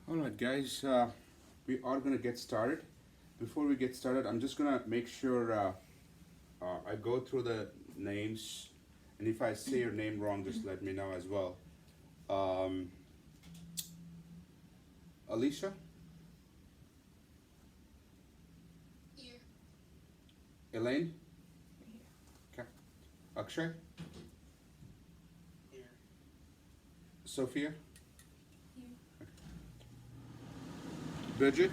All right, guys, we are going to get started. Before we get started, I'm just going to make sure I go through the names, and if I say your name wrong, just let me know as well. Um, Alicia, Here. Elaine, okay. Akshay, Here. Sophia, Here. Bridget,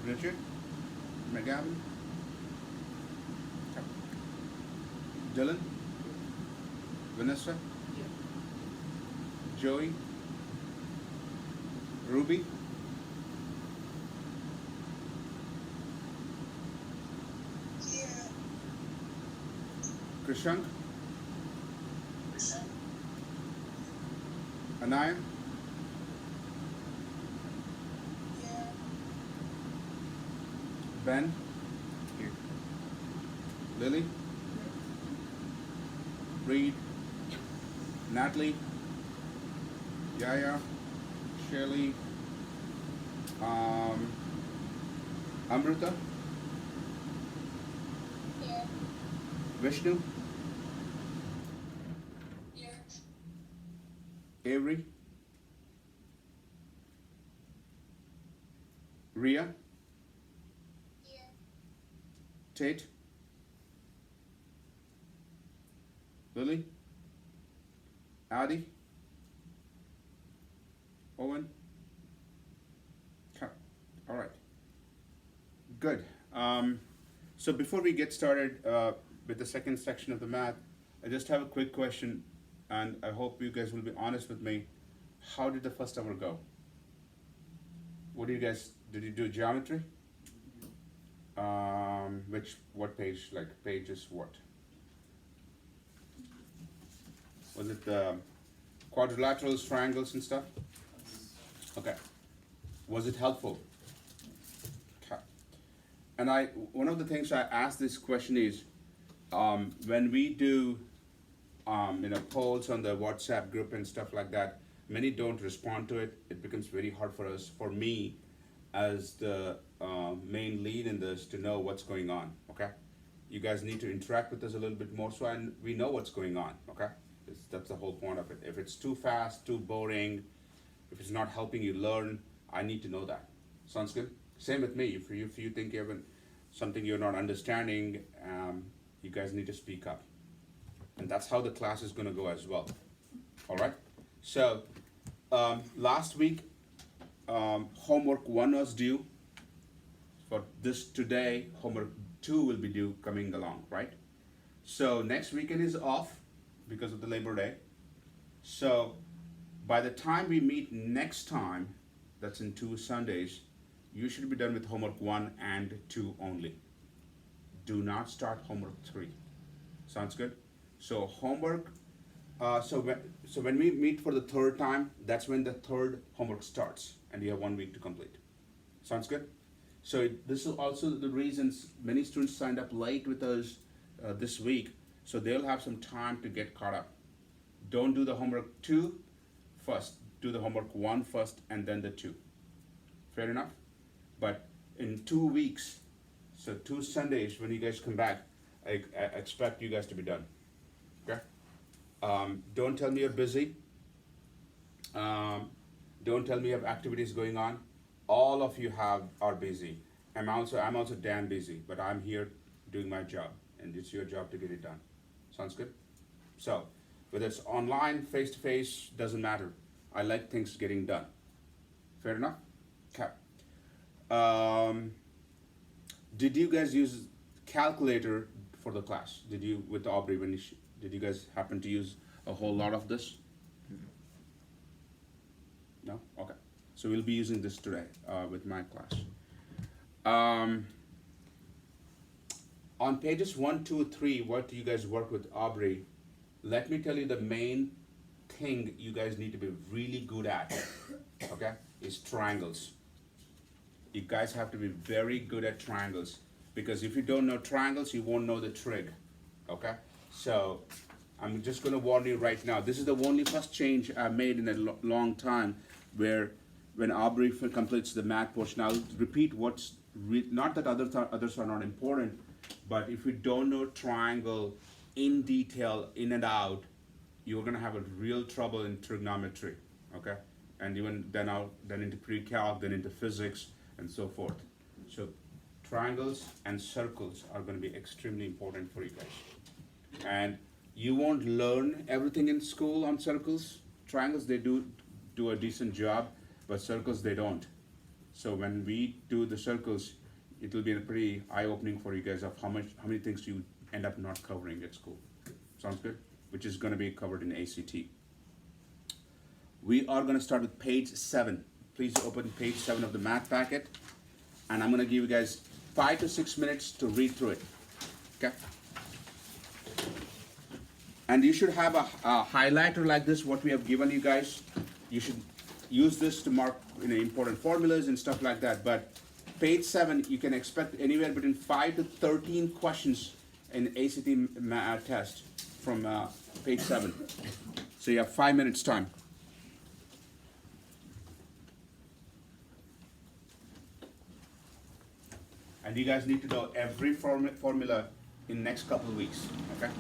Bridget, McGavin, okay. Dylan, Vanessa, Here. Joey, Ruby, Here. Krishank, Listen. Anaya, Here. Ben, Here. Lily, Reed, Natalie, Yaya, Shirley, um, Amrita, Here. Vishnu, Here. Avery, Ria, Here. Tate, Lily, Addie, Owen. Okay. All right. Good. So before we get started with the second section of the math, I just have a quick question, and I hope you guys will be honest with me. How did the first hour go? What do you guys did you do geometry? What page? Like pages what? Was it the quadrilaterals, triangles, and stuff? Okay. Was it helpful? Okay. And one of the things I ask this question is, when we do, polls on the WhatsApp group and stuff like that, many don't respond to it. It becomes very hard for us, for me, as the main lead in this, to know what's going on. Okay. You guys need to interact with us a little bit more, so we know what's going on. Okay. That's the whole point of it. If it's too fast, too boring, if it's not helping you learn, I need to know that. Sounds good? Same with me. If you think you have something you're not understanding, you guys need to speak up. And that's how the class is going to go as well. All right? So, last week, homework 1 was due. For this today, homework 2 will be due coming along, right? So, next weekend is off because of the Labor Day. So, by the time we meet next time, that's in 2 Sundays, you should be done with homework 1 and 2 only. Do not start homework 3. Sounds good? So homework, so when we meet for the third time, that's when the third homework starts, and you have 1 week to complete. Sounds good? So this is also the reasons many students signed up late with us this week, so they'll have some time to get caught up. Don't do the homework 2 first. Do the homework 1 first, and then the 2. Fair enough? But in 2 weeks, so 2 Sundays, when you guys come back, I expect you guys to be done. Okay? Don't tell me you're busy. Don't tell me you have activities going on. All of you are busy. I'm also damn busy, but I'm here doing my job, and it's your job to get it done. Sounds good? So, whether it's online, face to face, doesn't matter. I like things getting done. Fair enough? Okay. Did you guys use calculator for the class? Did you, with Aubrey, did you guys happen to use a whole lot of this? No? Okay. So we'll be using this today with my class. On pages 1, 2, 3, what do you guys work with Aubrey? Let me tell you the main thing you guys need to be really good at, okay, is triangles. You guys have to be very good at triangles. because if you don't know triangles, you won't know the trig. Okay, so I'm just going to warn you right now. This is the only first change I made in a long time, where when Aubrey completes the math portion, I'll repeat what's not that others are not important, but if you don't know triangle in detail, in and out, you're going to have a real trouble in trigonometry. Okay, and even then into pre-calc, then into physics, and so forth. So triangles and circles are going to be extremely important for you guys. And you won't learn everything in school on circles. Triangles, they do a decent job, but circles, they don't. So when we do the circles, it will be a pretty eye-opening for you guys of how many things you end up not covering at school. Sounds good? Which is going to be covered in ACT. We are going to start with page 7. Please open page 7 of the math packet, and I'm going to give you guys 5 to 6 minutes to read through it. Okay? And you should have a highlighter like this, what we have given you guys. You should use this to mark important formulas and stuff like that. But page 7, you can expect anywhere between 5 to 13 questions in ACT test from page 7. So you have 5 minutes time. And you guys need to know every formula in next couple of weeks, okay?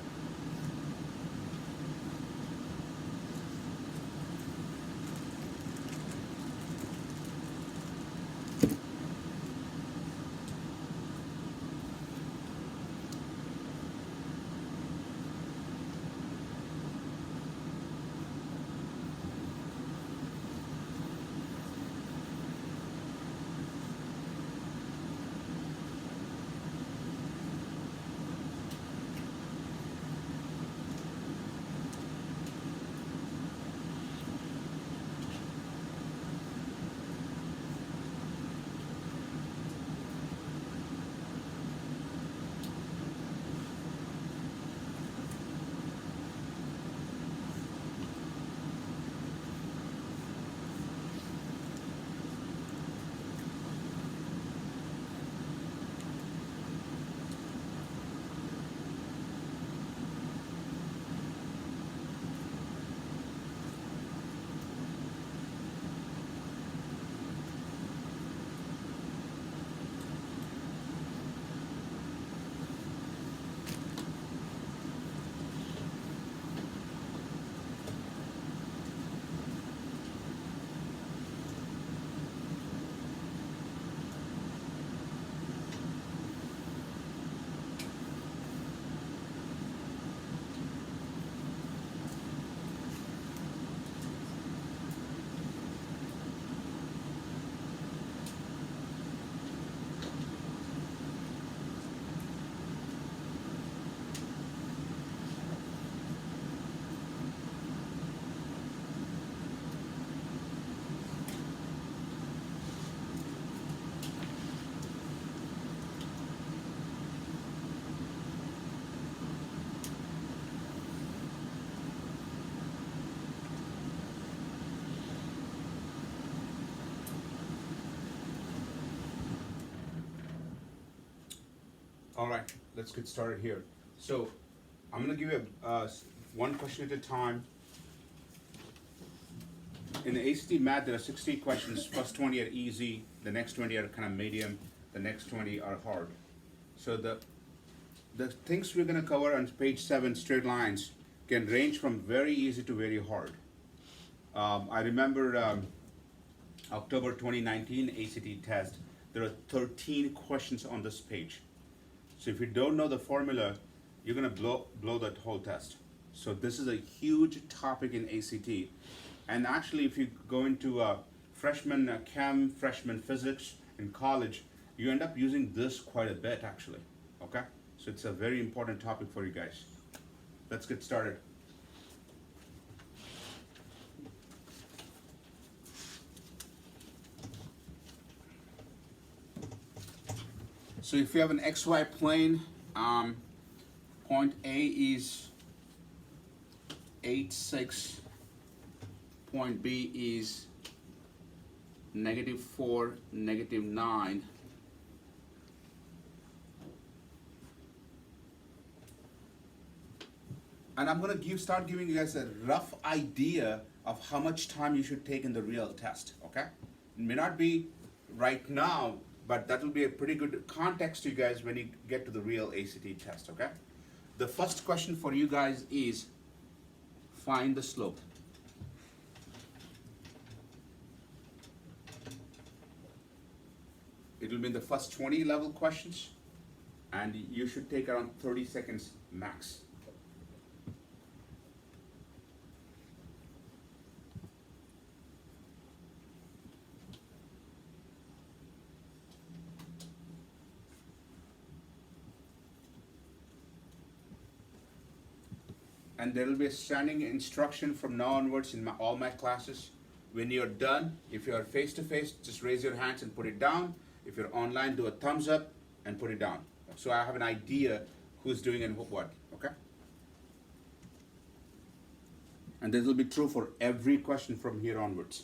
All right, let's get started here. So I'm going to give you one question at a time. In the ACT math, there are 60 questions. First 20 are easy, the next 20 are kind of medium, the next 20 are hard. So the things we're going to cover on page 7, straight lines, can range from very easy to very hard. I remember October 2019 ACT test, there are 13 questions on this page. So if you don't know the formula, you're gonna blow that whole test. So this is a huge topic in ACT. And actually, if you go into freshman chem, freshman physics in college, you end up using this quite a bit actually, okay? So it's a very important topic for you guys. Let's get started. So if you have an XY plane, point A is 8, 6, point B is -4, -9. And I'm gonna start giving you guys a rough idea of how much time you should take in the real test, okay? It may not be right now, but that will be a pretty good context to you guys when you get to the real ACT test, okay? The first question for you guys is, find the slope. It will be in the first 20 level questions, and you should take around 30 seconds max. And there will be a standing instruction from now onwards in all my classes. When you're done, if you're face to face, just raise your hands and put it down. If you're online, do a thumbs up and put it down. So I have an idea who's doing and what, okay? And this will be true for every question from here onwards.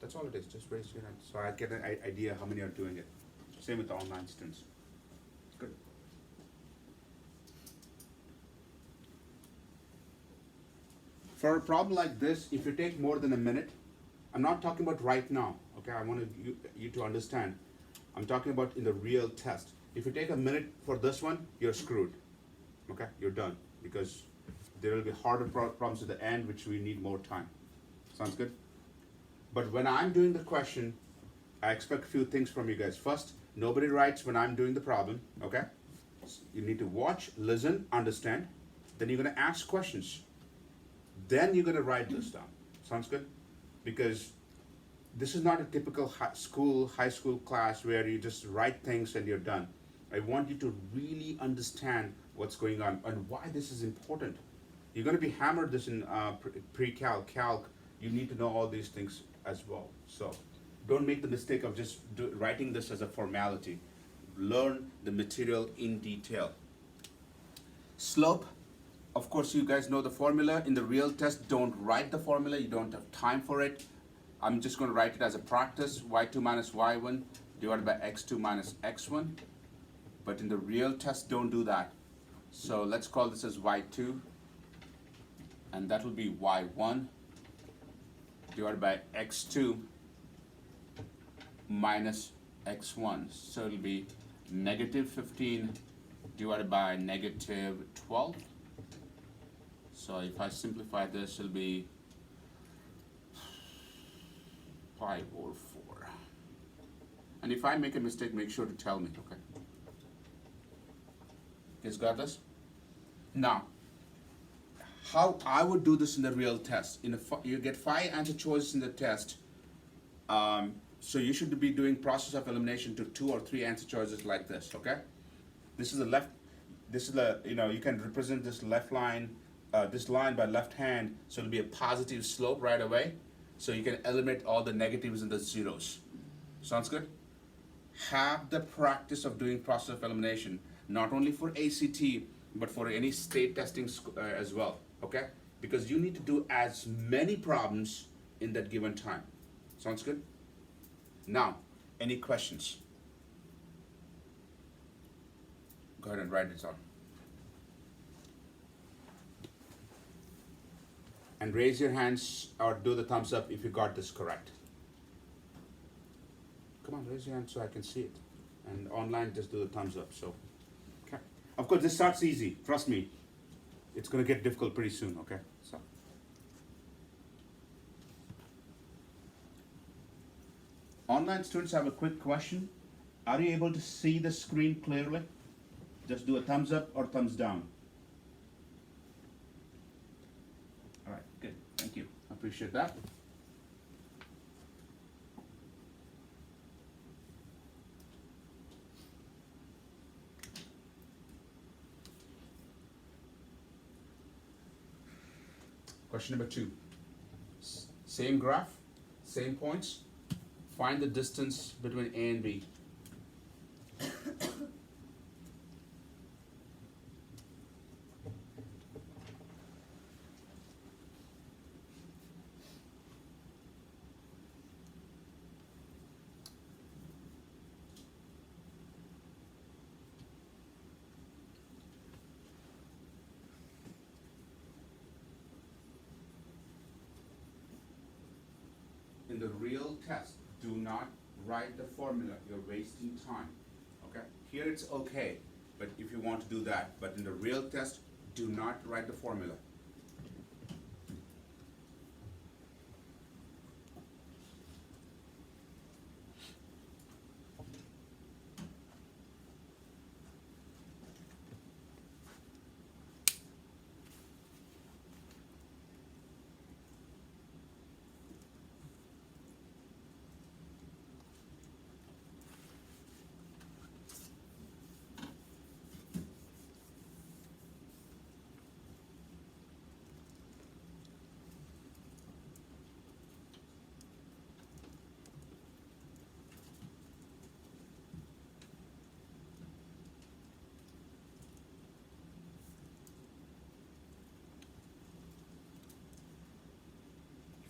That's all it is, just raise your hand. So I get an idea how many are doing it. Same with the online students. Good. For a problem like this, if you take more than a minute, I'm not talking about right now, okay? I want you to understand. I'm talking about in the real test. If you take a minute for this one, you're screwed, okay? You're done, because there will be harder problems at the end, which we need more time. Sounds good? But when I'm doing the question, I expect a few things from you guys. First, nobody writes when I'm doing the problem, okay? You need to watch, listen, understand. Then you're gonna ask questions. Then you're gonna write this down. Sounds good? Because this is not a typical high school class where you just write things and you're done. I want you to really understand what's going on and why this is important. You're gonna be hammered this in pre-calc, calc. You need to know all these things as well. So don't make the mistake of just writing this as a formality. Learn the material in detail. Slope. Of course, you guys know the formula. In the real test, don't write the formula. You don't have time for it. I'm just going to write it as a practice. y2 minus y1 divided by x2 minus x1. But in the real test, don't do that. So let's call this as y2. And that will be y1 divided by x2 minus x1. So it'll be negative 15 divided by negative 12. So if I simplify this, it'll be 5 over 4. And if I make a mistake, make sure to tell me, okay? You guys got this? Now, how I would do this in the real test. You get 5 answer choices in the test. So you should be doing process of elimination to 2 or 3 answer choices like this, okay? This is you can represent this left line, this line by left hand, so it'll be a positive slope right away. So you can eliminate all the negatives and the zeros. Sounds good? Have the practice of doing process of elimination, not only for ACT, but for any state testing as well, okay? Because you need to do as many problems in that given time. Sounds good? Now, any questions? Go ahead and write it down. And raise your hands or do the thumbs up if you got this correct. Come on, raise your hand so I can see it. And online, just do the thumbs up. So, okay. Of course, this starts easy. Trust me. It's going to get difficult pretty soon, okay? So. Online students have a quick question. Are you able to see the screen clearly? Just do a thumbs up or thumbs down. All right, good. Thank you. I appreciate that. Question number 2. Same graph, same points. Find the distance between A and B. in the real test, do not write the formula. You're wasting time. Okay? Here it's okay, but if you want to do that, but in the real test, do not write the formula.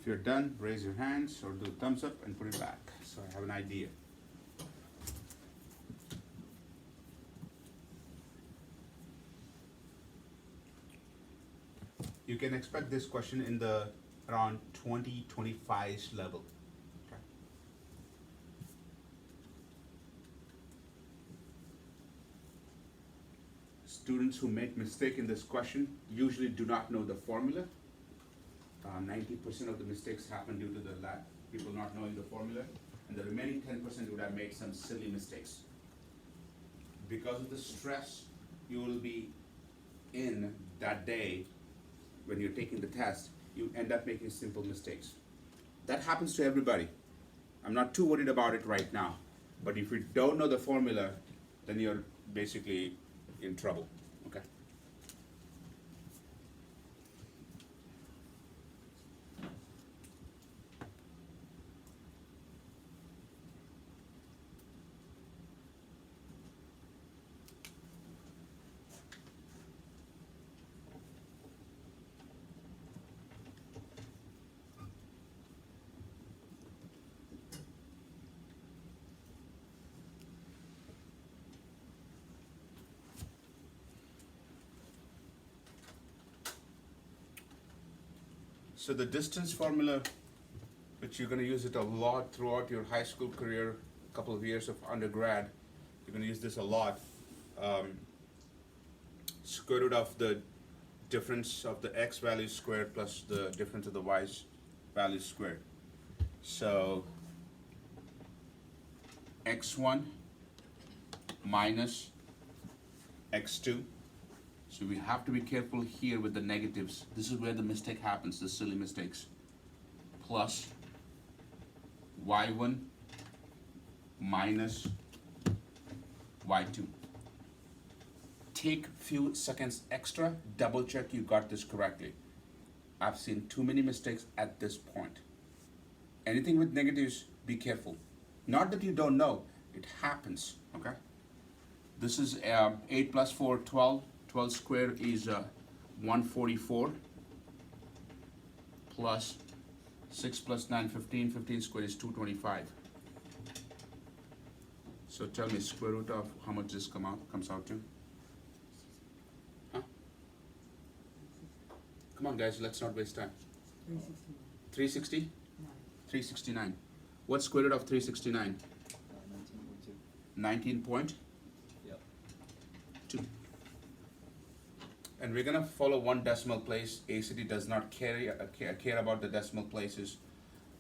If you're done, raise your hands or do a thumbs up and put it back so I have an idea. You can expect this question in the around 20-25 level. Okay. Students who make mistake in this question usually do not know the formula. 90% of the mistakes happen due to the people not knowing the formula, and the remaining 10% would have made some silly mistakes. Because of the stress you will be in that day when you're taking the test, you end up making simple mistakes. That happens to everybody. I'm not too worried about it right now, but if you don't know the formula, then you're basically in trouble, okay? So the distance formula, which you're going to use it a lot throughout your high school career, a couple of years of undergrad, you're going to use this a lot. Square root of the difference of the x value squared plus the difference of the y value squared. So x1 minus x2. So we have to be careful here with the negatives. This is where the mistake happens, the silly mistakes. Plus y1 minus y2. Take few seconds extra, double check you got this correctly. I've seen too many mistakes at this point. Anything with negatives, be careful. Not that you don't know, it happens, okay? This is 8 plus 4, 12. 12 squared is 144 plus 6 plus 9, 15. 15 squared is 225. So tell me square root of how much this comes out to? Huh? Come on guys, let's not waste time. 360? 369. What's square root of 369? 19 point? Yep. 2. And we're gonna follow one decimal place. ACT does not care about the decimal places.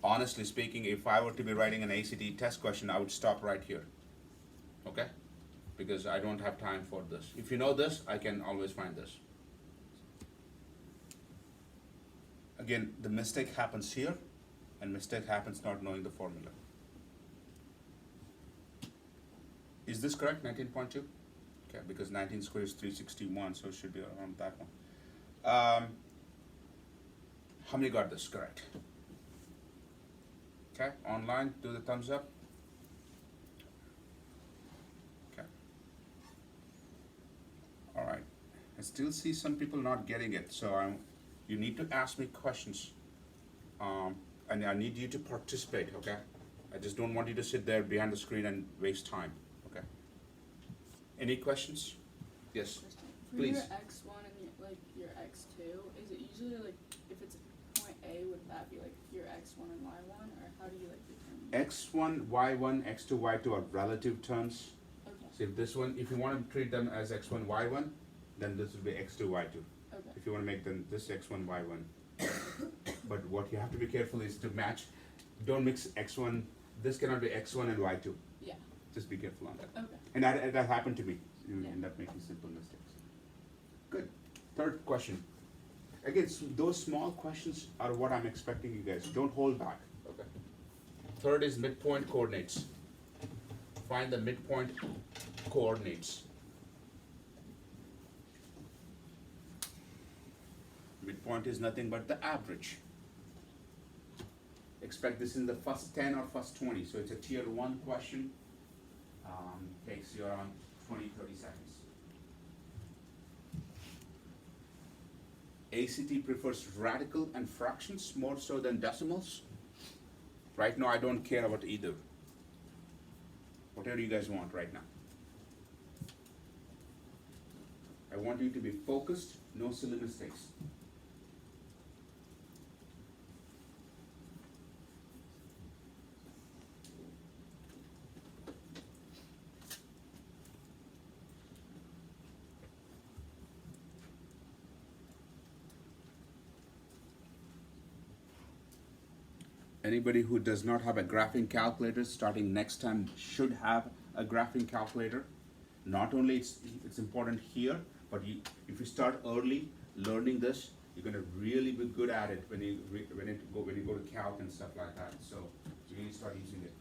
Honestly speaking, if I were to be writing an ACT test question, I would stop right here. Okay? Because I don't have time for this. If you know this, I can always find this. Again, the mistake happens here, and mistake happens not knowing the formula. Is this correct, 19.2? Okay, because 19 squared is 361, so it should be around that one. How many got this correct? Okay, online, do the thumbs up. Okay. All right. I still see some people not getting it, so you need to ask me questions, and I need you to participate. Okay. I just don't want you to sit there behind the screen and waste time. Okay. Any questions? Yes. For Please. your x1 and your x2, is it usually like if it's point A A, would that be like your x1 and y1, or how do you like determine? X1, Y1, X2, Y2 are relative terms. Okay. So if this one, if you want to treat them as X1, Y1, then this will be X2, Y2. Okay. If you want to make them this X1, Y1. But what you have to be careful is to match, don't mix X1, this cannot be X1 and Y2. Yeah. Just be careful on that. Okay. And that happened to me. You Yeah. end up making simple mistakes. Good. Third question. Again, those small questions are what I'm expecting you guys. Don't hold back. Okay. Third is midpoint coordinates. Find the midpoint coordinates. Midpoint is nothing but the average. Expect this in the first 10 or first 20. So it's a tier 1 question. Takes you around 20-30 seconds. ACT prefers radical and fractions more so than decimals. Right now I don't care about either. Whatever you guys want right now. I want you to be focused, no silly mistakes. Anybody who does not have a graphing calculator starting next time should have a graphing calculator. Not only it's important here, but if you start early learning this, you're gonna really be good at it when you go to calc and stuff like that. So you need to start using it.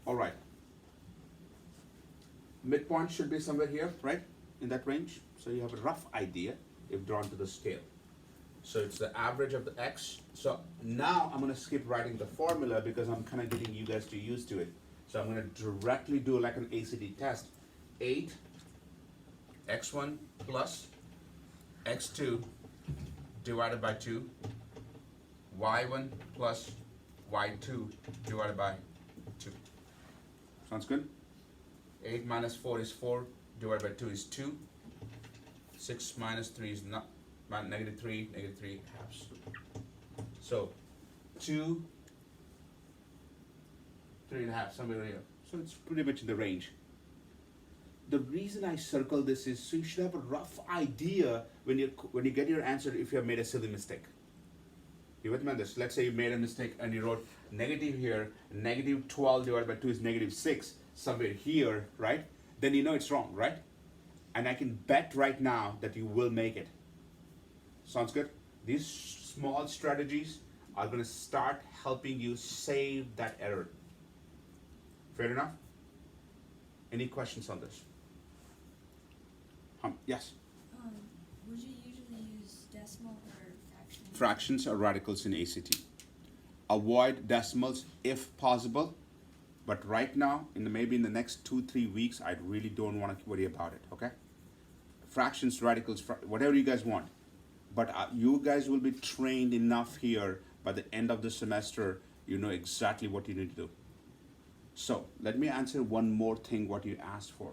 All right. Midpoint should be somewhere here, right? In that range. So you have a rough idea if drawn to the scale. So it's the average of the x. So now I'm gonna skip writing the formula because I'm kind of getting you guys to used to it. So I'm gonna directly do like an ACT test. 8 x1 plus x2 divided by 2, y1 plus y2 divided by 2. Sounds good? 8 minus 4 is 4, divided by 2 is 2. 6 minus 3 is not, negative 3 halves. So 2, 3.5, somewhere here. So it's pretty much in the range. The reason I circle this is so you should have a rough idea when you get your answer if you have made a silly mistake. You with me on this? Let's say you made a mistake and you wrote negative here, negative 12 divided by 2 is negative 6, somewhere here, right? Then you know it's wrong, right? And I can bet right now that you will make it. Sounds good? These small strategies are going to start helping you save that error. Fair enough? Any questions on this? Yes? Would you usually use decimal or fractions? Fractions are radicals in ACT. Avoid decimals if possible, but right now, maybe in the next 2-3 weeks, I really don't want to worry about it, okay? Fractions, radicals, whatever you guys want. But you guys will be trained enough here by the end of the semester, you know exactly what you need to do. So, let me answer one more thing what you asked for.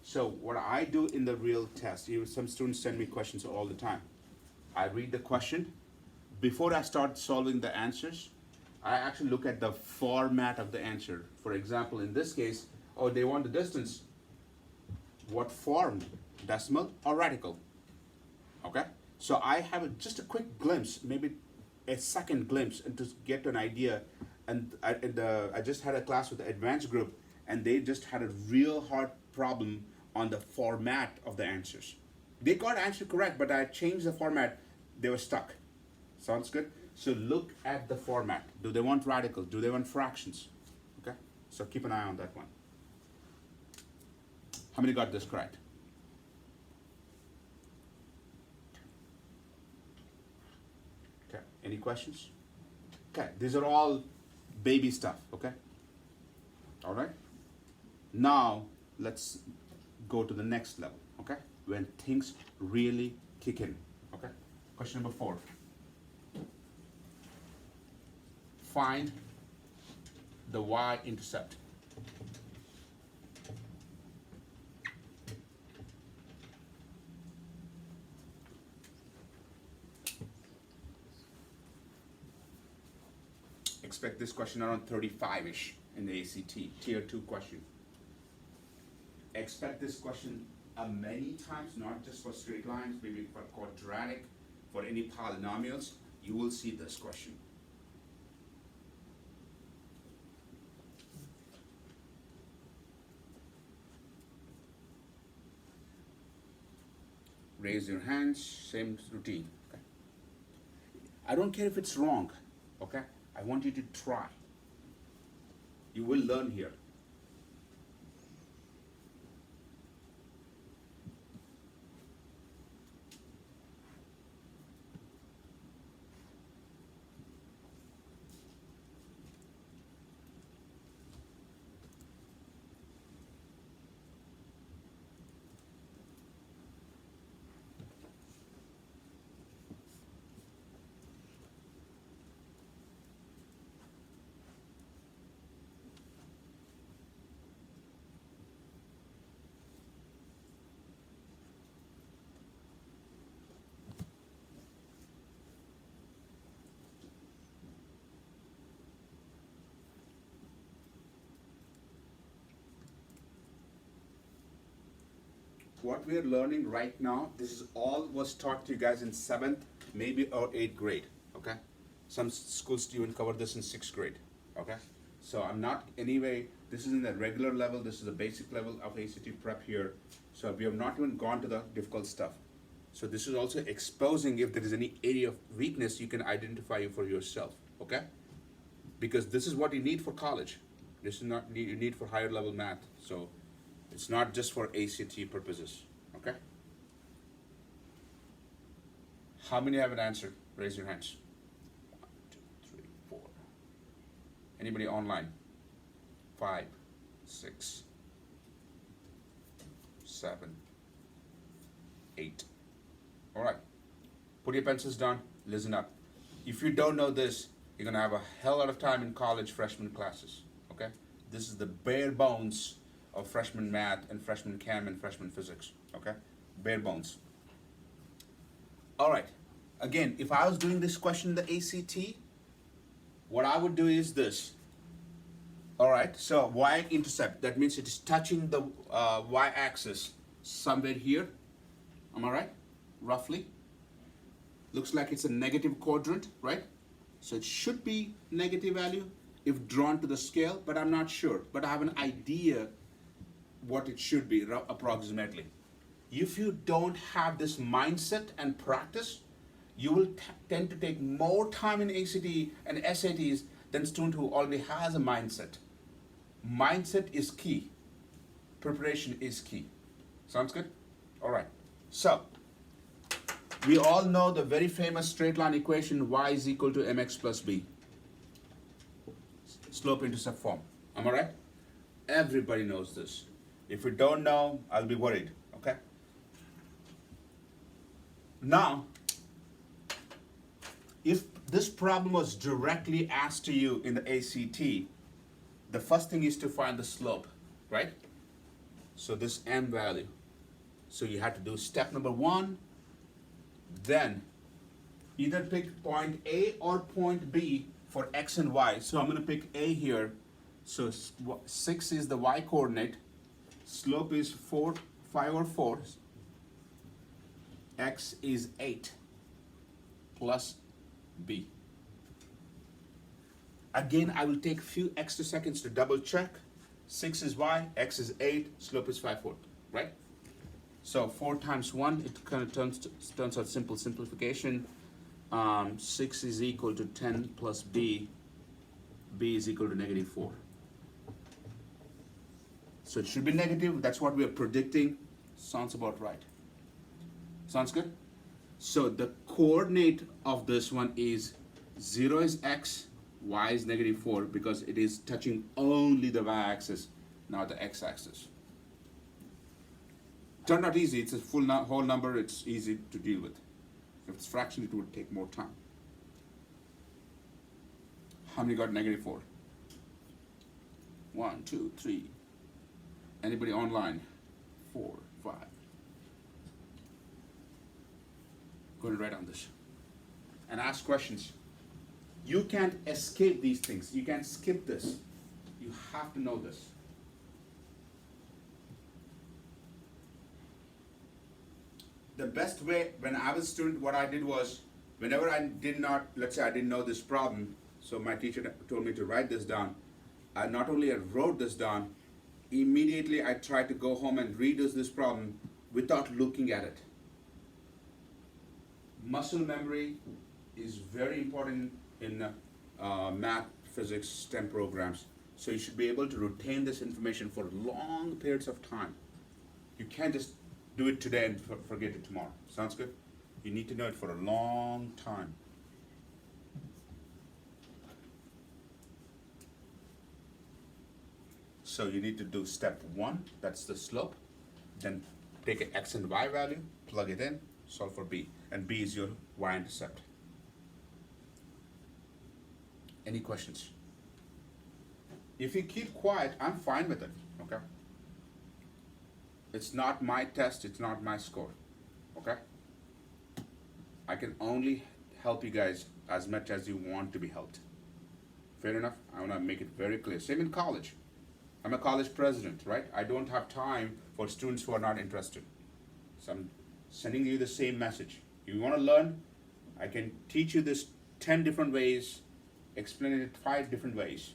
So, what I do in the real test, some students send me questions all the time. I read the question. Before I start solving the answers, I actually look at the format of the answer. For example, in this case, they want the distance. What form? Decimal or radical? Okay? So I have just a quick glimpse, maybe a second glimpse, and to get an idea. And I just had a class with the advanced group, and they just had a real hard problem on the format of the answers. They got answer correct, but I changed the format. They were stuck. Sounds good? So look at the format. Do they want radicals? Do they want fractions? Okay? So keep an eye on that one. How many got this correct? Okay. Any questions? Okay. These are all baby stuff. Okay? All right? Now, let's go to the next level. Okay? When things really kick in. Okay? Question number 4. find the y-intercept. Expect this question around 35-ish in the ACT, tier 2 question. Expect this question many times, not just for straight lines, maybe for quadratic, for any polynomials. You will see this question. Raise your hands, same routine. Okay? I don't care if it's wrong, okay? I want you to try. You will learn here. What we are learning right now, this is all was taught to you guys in 7th, maybe or 8th grade, okay? Some schools even cover this in 6th grade, okay? So I'm not, anyway, this is in the regular level, this is the basic level of ACT prep here. So we have not even gone to the difficult stuff. So this is also exposing if there is any area of weakness, you can identify it for yourself, okay? Because this is what you need for college. This is not you need for higher level math. So it's not just for ACT purposes, okay? How many have an answer? Raise your hands. 1, 2, 3, 4. Anybody online? 5, 6, 7, 8. All right, put your pencils down, listen up. If you don't know this, you're gonna have a hell lot of time in college freshman classes, okay? This is the bare bones of freshman math and freshman chem and freshman physics, okay? Bare bones. All right, again, if I was doing this question in the ACT, what I would do is this. All right, so y-intercept, that means it is touching the y-axis somewhere here. Am I right? Roughly. Looks like it's a negative quadrant, right? So it should be negative value if drawn to the scale, but I'm not sure. But I have an idea what it should be approximately. If you don't have this mindset and practice, you will tend to take more time in ACT and SATs than student who already has a mindset. Mindset is key. Preparation is key. Sounds good? All right. So, we all know the very famous straight line equation y is equal to mx plus b. Slope-intercept form. Am I right? Everybody knows this. If you don't know, I'll be worried, okay? Now, if this problem was directly asked to you in the ACT, the first thing is to find the slope, right? So this m value. So you have to do step number 1, then either pick point A or point B for x and y. So I'm going to pick A here. So 6 is the y coordinate. Slope is 5 or 4. X is 8 plus B. Again, I will take a few extra seconds to double check. 6 is y, x is 8, slope is 5, 4, right? So 4 times 1, it kind of turns out simple simplification. 6 is equal to 10 plus b. B is equal to negative 4. So it should be negative. That's what we are predicting. Sounds about right. Sounds good? So the coordinate of this one is 0 is x, y is negative 4 because it is touching only the y-axis, not the x-axis. Turned out easy. It's a full whole number. It's easy to deal with. If it's fraction, it would take more time. How many got -4? 1, 2, 3. Anybody online? 4, 5. Go and write on this. And ask questions. You can't escape these things. You can't skip this. You have to know this. The best way, when I was a student, what I did was, whenever I did not, let's say I didn't know this problem, so my teacher told me to write this down. I not only wrote this down, immediately I tried to go home and redo this problem without looking at it. Muscle memory is very important in math, physics, STEM programs. So you should be able to retain this information for long periods of time. You can't just do it today and forget it tomorrow. Sounds good? You need to know it for a long time. So you need to do step 1, that's the slope. Then take an x and y value, plug it in, solve for b. And b is your y-intercept. Any questions? If you keep quiet, I'm fine with it, okay? It's not my test, it's not my score, okay? I can only help you guys as much as you want to be helped. Fair enough? I wanna make it very clear. Same in college. I'm a college president, right? I don't have time for students who are not interested. So I'm sending you the same message. You wanna learn? I can teach you this 10 different ways, explain it 5 different ways,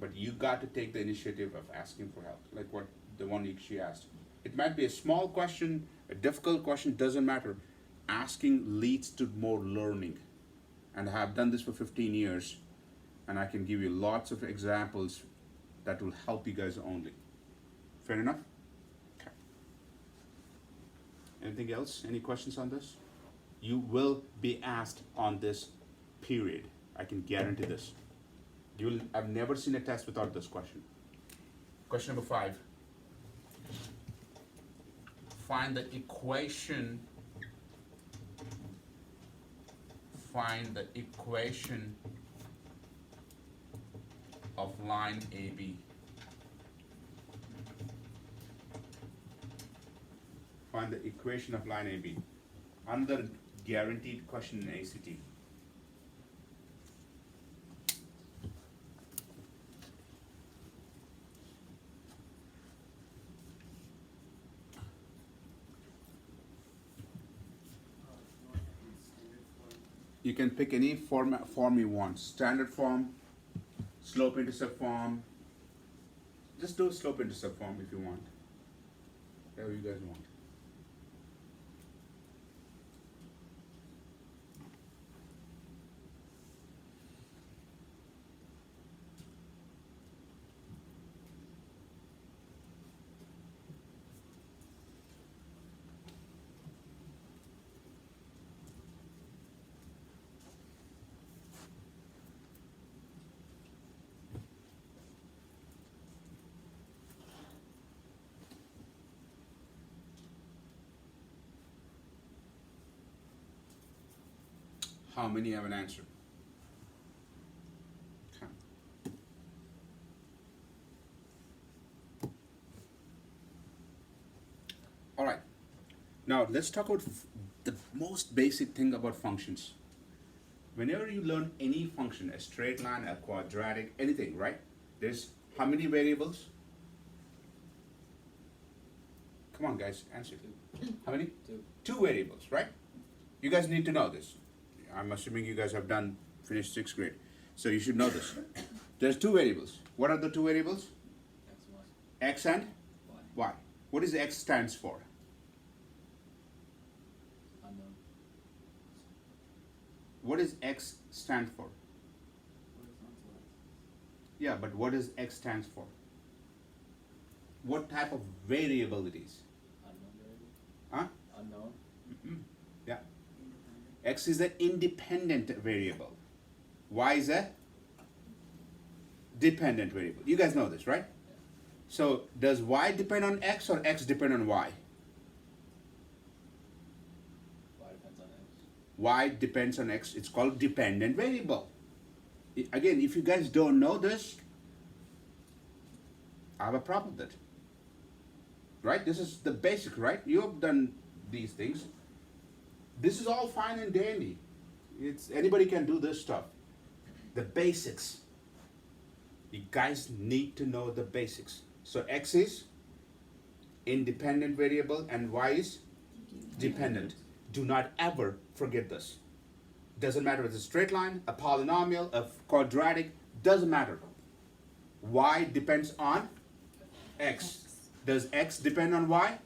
but you got to take the initiative of asking for help, like what the one she asked. It might be a small question, a difficult question, doesn't matter. Asking leads to more learning. And I have done this for 15 years, and I can give you lots of examples that will help you guys only. Fair enough? Okay. Anything else? Any questions on this? You will be asked on this period. I can guarantee this. I've never seen a test without this question. Question number 5. Find the equation. Find the equation of line AB. Find the equation of line AB. Another guaranteed question in ACT. You can pick any form you want. Standard form, slope intercept form. Just do slope intercept form if you want. Whatever you guys want. How many have an answer? Okay. All right. Now let's talk about the most basic thing about functions. Whenever you learn any function, a straight line, a quadratic, anything, right? There's how many variables? Come on, guys, answer. How many? 2. 2 variables, right? You guys need to know this. I'm assuming you guys have finished 6th grade. So you should know this. There's 2 variables. What are the 2 variables? X1. X and Y. Y. What does X stands for? Unknown. What does X stand for? Horizontal. Yeah, but what does X stands for? What type of variable it is? Unknown variable. Huh? Unknown. Yeah. X is an independent variable. Y is a dependent variable. You guys know this, right? So does Y depend on X or X depend on Y? Y depends on X. Y depends on X. It's called dependent variable. Again, if you guys don't know this, I have a problem with it. Right? This is the basic, right? You have done these things. This is all fine and dandy. It's anybody can do this stuff. The basics. You guys need to know the basics. So x is independent variable and y is dependent. Do not ever forget this. Doesn't matter if it's a straight line, a polynomial, a quadratic, doesn't matter. Y depends on x. Does x depend on y?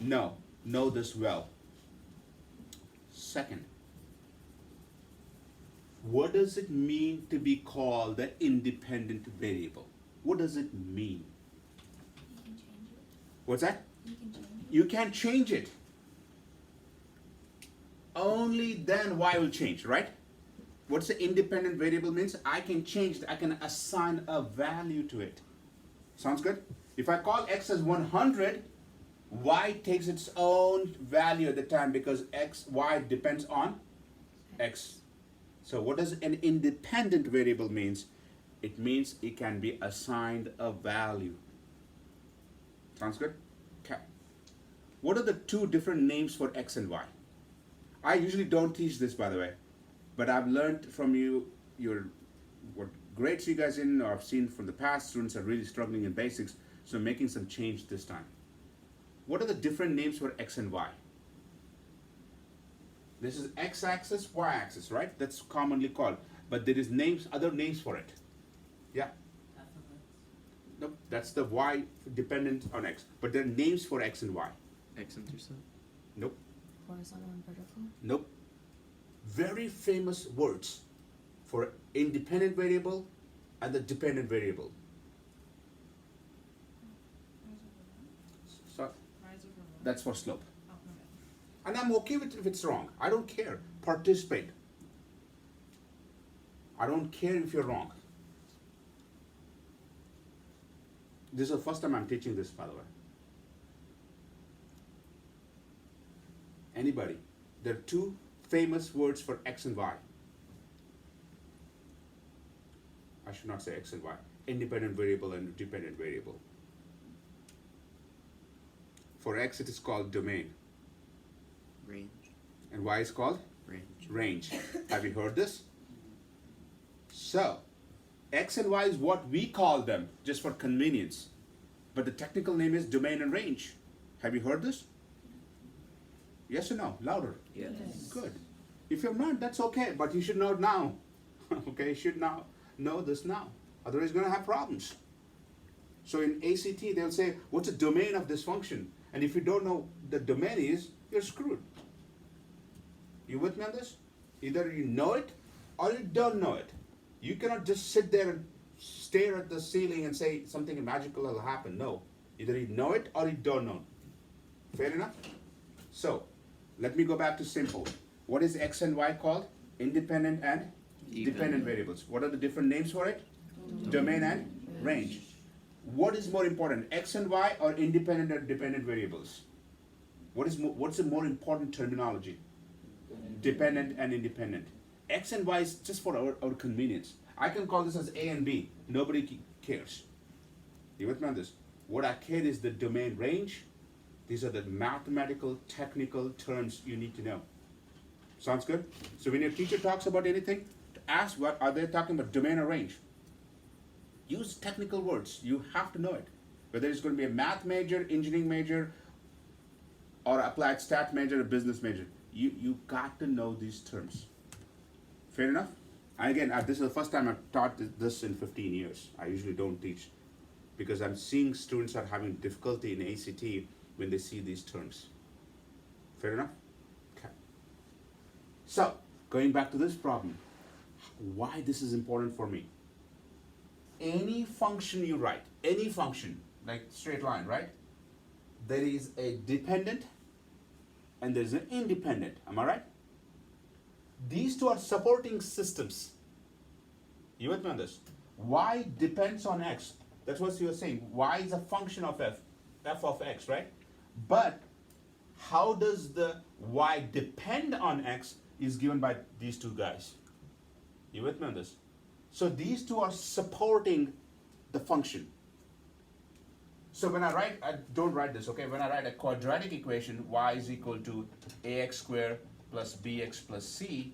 No. Know this well. Second, what does it mean to be called the independent variable? What does it mean? You can change it. What's that? You can change it. You can't change it. Only then y will change, right? What's the independent variable means? I can change it. I can assign a value to it. Sounds good? If I call x as 100, y takes its own value at the time because y depends on x. So what does an independent variable means? It means it can be assigned a value. Sounds good? Okay. What are the two different names for x and y? I usually don't teach this, by the way, but I've learned from what grades you guys in, or I've seen from the past, students are really struggling in basics, so I'm making some change this time. What are the different names for x and y? This is x-axis, y-axis, right? That's commonly called, but there is other names for it. Yeah. Nope, that's the y dependent on x, but there are names for x and y. X-intercept. Nope. Horizontal and vertical. Nope. Very famous words for independent variable and the dependent variable. So that's for slope. And I'm okay with if it's wrong. I don't care. Participate. I don't care if you're wrong. This is the first time I'm teaching this, by the way. Anybody? There are two famous words for x and y. I should not say x and y. Independent variable and dependent variable. For x it is called domain. Range. And y is called? Range. Range. Have you heard this? So, x and y is what we call them, just for convenience. But the technical name is domain and range. Have you heard this? Yes or no? Louder. Yes. Good. If you're not, that's okay, but you should know it now. Okay, you should now know this now. Otherwise, you're going to have problems. So in ACT, they'll say, what's the domain of this function? And if you don't know the domain is, you're screwed. You with me on this? Either you know it or you don't know it. You cannot just sit there and stare at the ceiling and say something magical will happen. No. Either you know it or you don't know it. Fair enough? So, let me go back to simple. What is x and y called? Independent and dependent variables. What are the different names for it? Domain and range. What is more important, x and y or independent or dependent variables? What's the more important terminology? Dependent and independent. X and y is just for our convenience. I can call this as A and B. Nobody cares. You with me on this? What I care is the domain range. These are the mathematical, technical terms you need to know. Sounds good? So when your teacher talks about anything, ask what are they talking about, domain or range? Use technical words. You have to know it. Whether it's going to be a math major, engineering major, or applied stat major or business major. You got to know these terms. Fair enough? And again, this is the first time I've taught this in 15 years. I usually don't teach because I'm seeing students are having difficulty in ACT when they see these terms. Fair enough? Okay. So, going back to this problem, why this is important for me. Any function you write, any function, like straight line, right? There is a dependent and there is an independent. Am I right? These two are supporting systems. You with me on this? Y depends on x. That's what you were saying. Y is a function of f of x, right? But how does the y depend on x is given by these two guys. You with me on this? So these two are supporting the function. So when I don't write this, okay? When I write a quadratic equation, y is equal to ax squared plus bx plus c,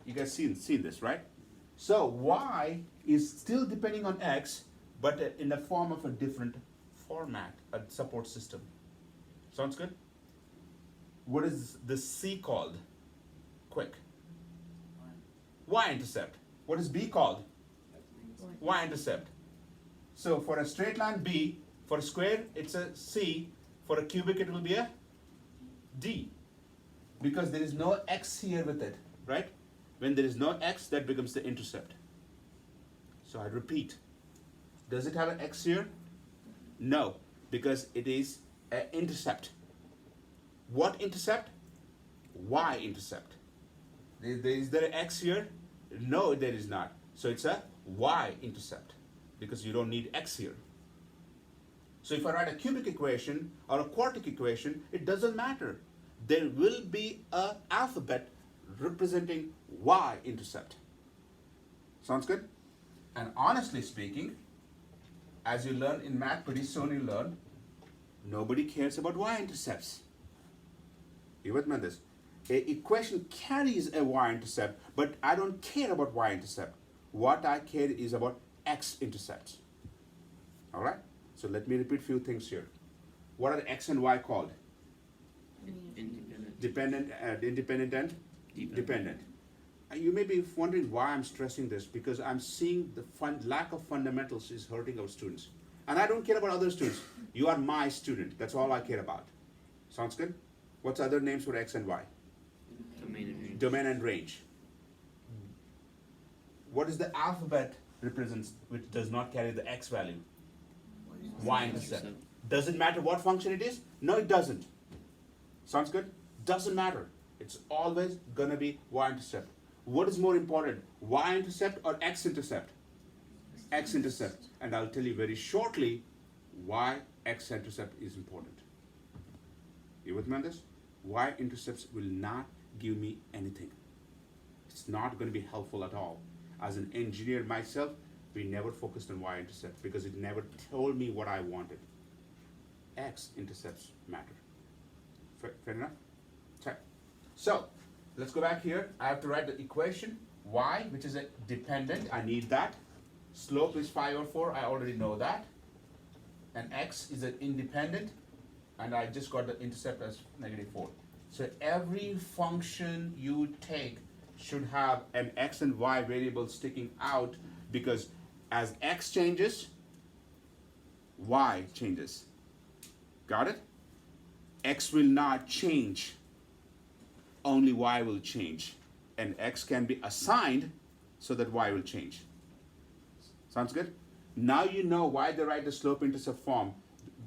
you guys see this, right? So y is still depending on x, but in the form of a different format, a support system. Sounds good? What is the c called? Quick. Y-intercept. What is b called? Y-intercept. So for a straight line b, for a square it's a c, for a cubic it will be a d. Because there is no x here with it, right? When there is no x, that becomes the intercept. So I repeat, does it have an x here? No, because it is an intercept. What intercept? Y-intercept. Is there an x here? No, there is not. So it's a y-intercept, because you don't need x here. So if I write a cubic equation or a quartic equation, it doesn't matter. There will be an alphabet representing y-intercept. Sounds good? And honestly speaking, as you learn in math, pretty soon you learn, nobody cares about y-intercepts. You with me on this? An equation carries a y-intercept, but I don't care about y-intercept. What I care is about x-intercepts. All right? So let me repeat a few things here. What are x and y called? Independent. Dependent, independent and dependent. You may be wondering why I'm stressing this, because I'm seeing the lack of fundamentals is hurting our students. And I don't care about other students. You are my student. That's all I care about. Sounds good? What's other names for x and y? Domain and range. Domain and range. What is the alphabet represents which does not carry the x value? Y-intercept. Does it matter what function it is? No, it doesn't. Sounds good? Doesn't matter. It's always gonna be y-intercept. What is more important, y-intercept or x-intercept? X-intercept. And I'll tell you very shortly why x-intercept is important. You with me on this? Y-intercepts will not give me anything. It's not going to be helpful at all. As an engineer myself, we never focused on y-intercept because it never told me what I wanted. X-intercepts matter. Fair enough? Okay. So, let's go back here. I have to write the equation. Y, which is a dependent, I need that. Slope is 5/4, I already know that. And x is an independent, and I just got the intercept as -4. So every function you take should have an x and y variable sticking out, because as x changes, y changes. Got it? X will not change, only y will change. And x can be assigned so that y will change. Sounds good? Now you know why they write the slope intercept form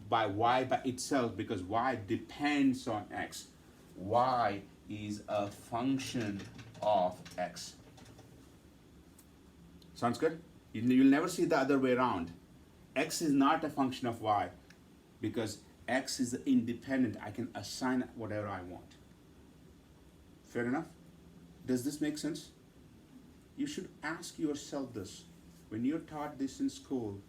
by y by itself, because y depends on x. Y is a function of x. Sounds good? You'll never see the other way around. X is not a function of y, because x is independent. I can assign whatever I want. Fair enough? Does this make sense? You should ask yourself this. When you're taught this in school,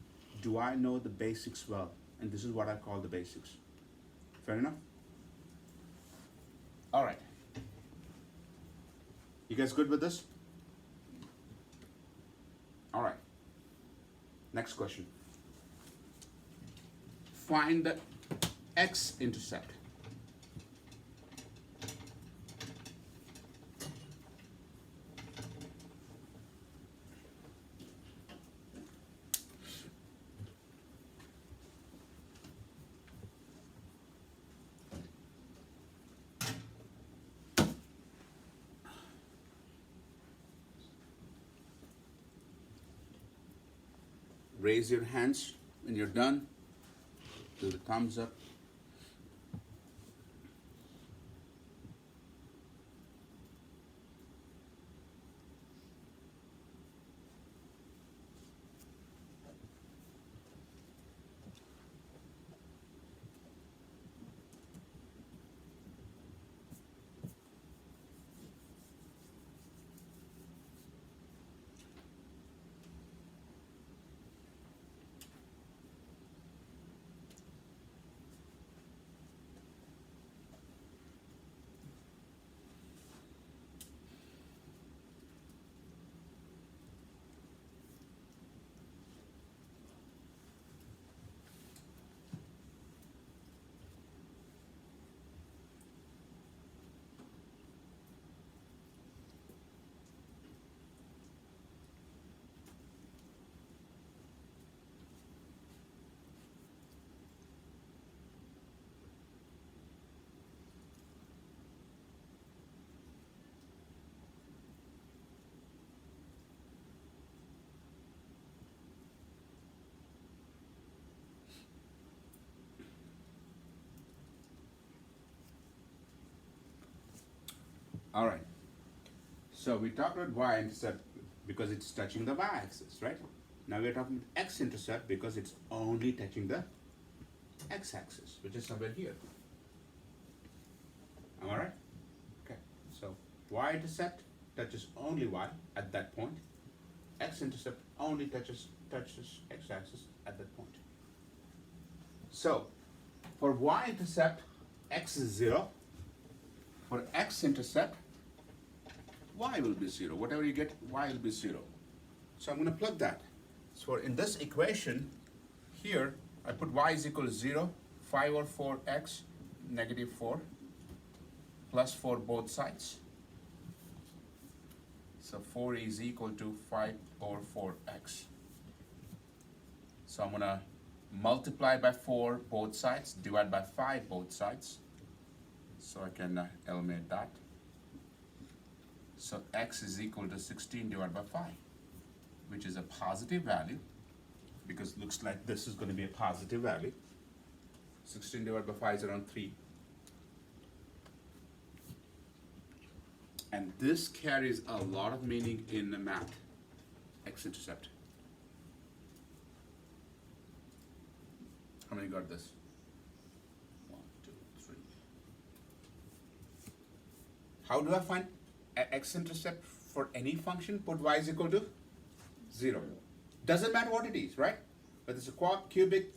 do I know the basics well? And this is what I call the basics. Fair enough? All right. You guys good with this? All right. Next question. Find the x-intercept. Raise your hands when you're done. Do the thumbs up. All right. So we talked about y-intercept because it's touching the y-axis, right? Now we're talking about x-intercept because it's only touching the x-axis, which is somewhere here. Am I right? Okay. So y-intercept touches only y at that point. X-intercept only touches x-axis at that point. So for y-intercept, x is 0. For x-intercept, y will be 0. Whatever you get, y will be 0. So I'm going to plug that. So in this equation, here, I put y is equal to 0, 5 over 4x, negative 4, plus 4 both sides. So 4 is equal to 5 over 4x. So I'm going to multiply by 4 both sides, divide by 5 both sides. So I can eliminate that. So x is equal to 16 divided by 5, which is a positive value, because it looks like this is going to be a positive value. 16 divided by 5 is around 3. And this carries a lot of meaning in the math, x-intercept. How many got this? 1, 2, 3. How do I find x-intercept for any function? Put y is equal to 0. Doesn't matter what it is, right? Whether it's a cubic,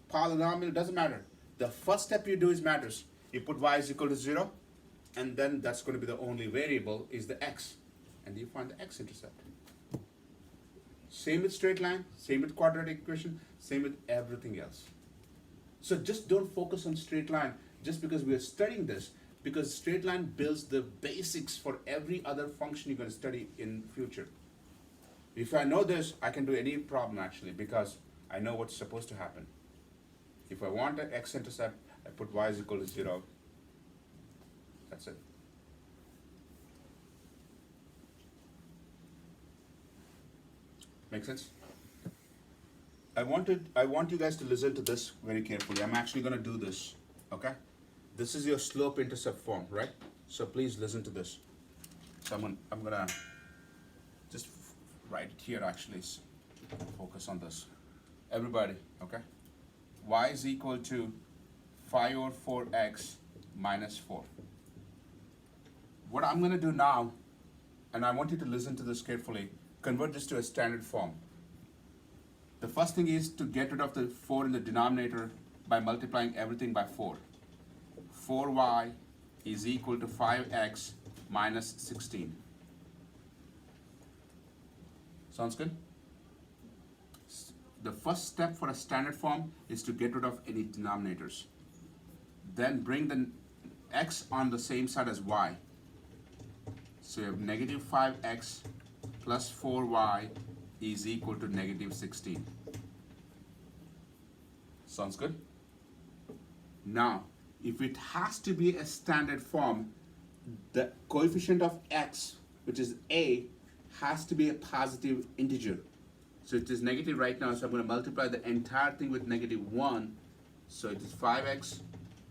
polynomial, doesn't matter. The first step you do is matters. You put y is equal to 0, and then that's going to be the only variable is the x. And you find the x-intercept. Same with straight line, same with quadratic equation, same with everything else. So just don't focus on straight line just because we are studying this, because straight line builds the basics for every other function you're going to study in future. If I know this, I can do any problem actually, because I know what's supposed to happen. If I want an x-intercept, I put y is equal to 0. That's it. Make sense? I want you guys to listen to this very carefully. I'm actually going to do this, okay? This is your slope-intercept form, right? So please listen to this. So I'm gonna just write it here actually. Focus on this. Everybody, okay? Y is equal to 5 over 4x minus 4. What I'm gonna do now, and I want you to listen to this carefully, convert this to a standard form. The first thing is to get rid of the 4 in the denominator by multiplying everything by 4. 4y is equal to 5x minus 16. Sounds good? The first step for a standard form is to get rid of any denominators. Then bring the x on the same side as y. So you have negative 5x plus 4y is equal to negative 16. Sounds good? Now, if it has to be a standard form, the coefficient of x, which is a, has to be a positive integer. So it is negative right now, so I'm going to multiply the entire thing with negative 1. So it is 5x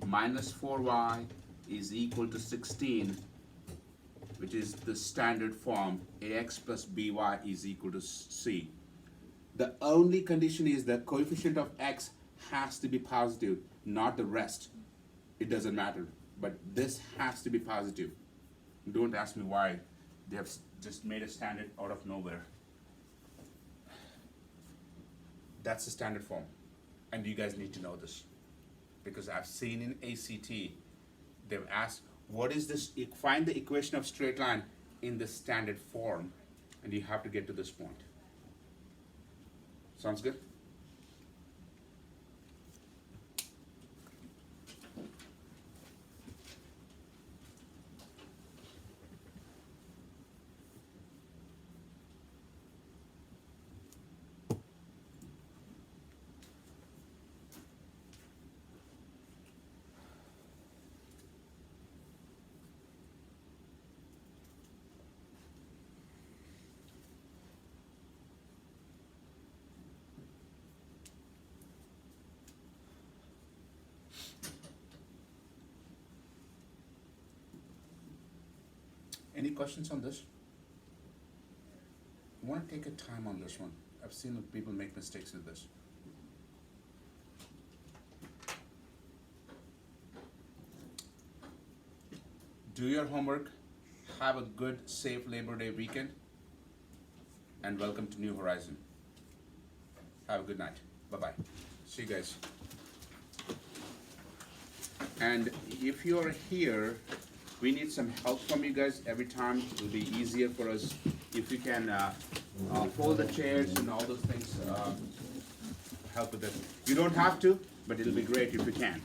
minus 4y is equal to 16, which is the standard form, ax plus by is equal to c. The only condition is the coefficient of x has to be positive, not the rest. It doesn't matter, but this has to be positive. Don't ask me why. They have just made a standard out of nowhere. That's the standard form, and you guys need to know this, because I've seen in ACT, they've asked, what is this, find the equation of straight line in the standard form, and you have to get to this point. Sounds good? Any questions on this? I want to take a time on this one. I've seen people make mistakes with this. Do your homework, have a good, safe Labor Day weekend, and welcome to New Horizon. Have a good night. Bye-bye. See you guys. And if you're here, we need some help from you guys every time. It'll be easier for us if you can fold the chairs and all those things, help with it. You don't have to, but it'll be great if you can.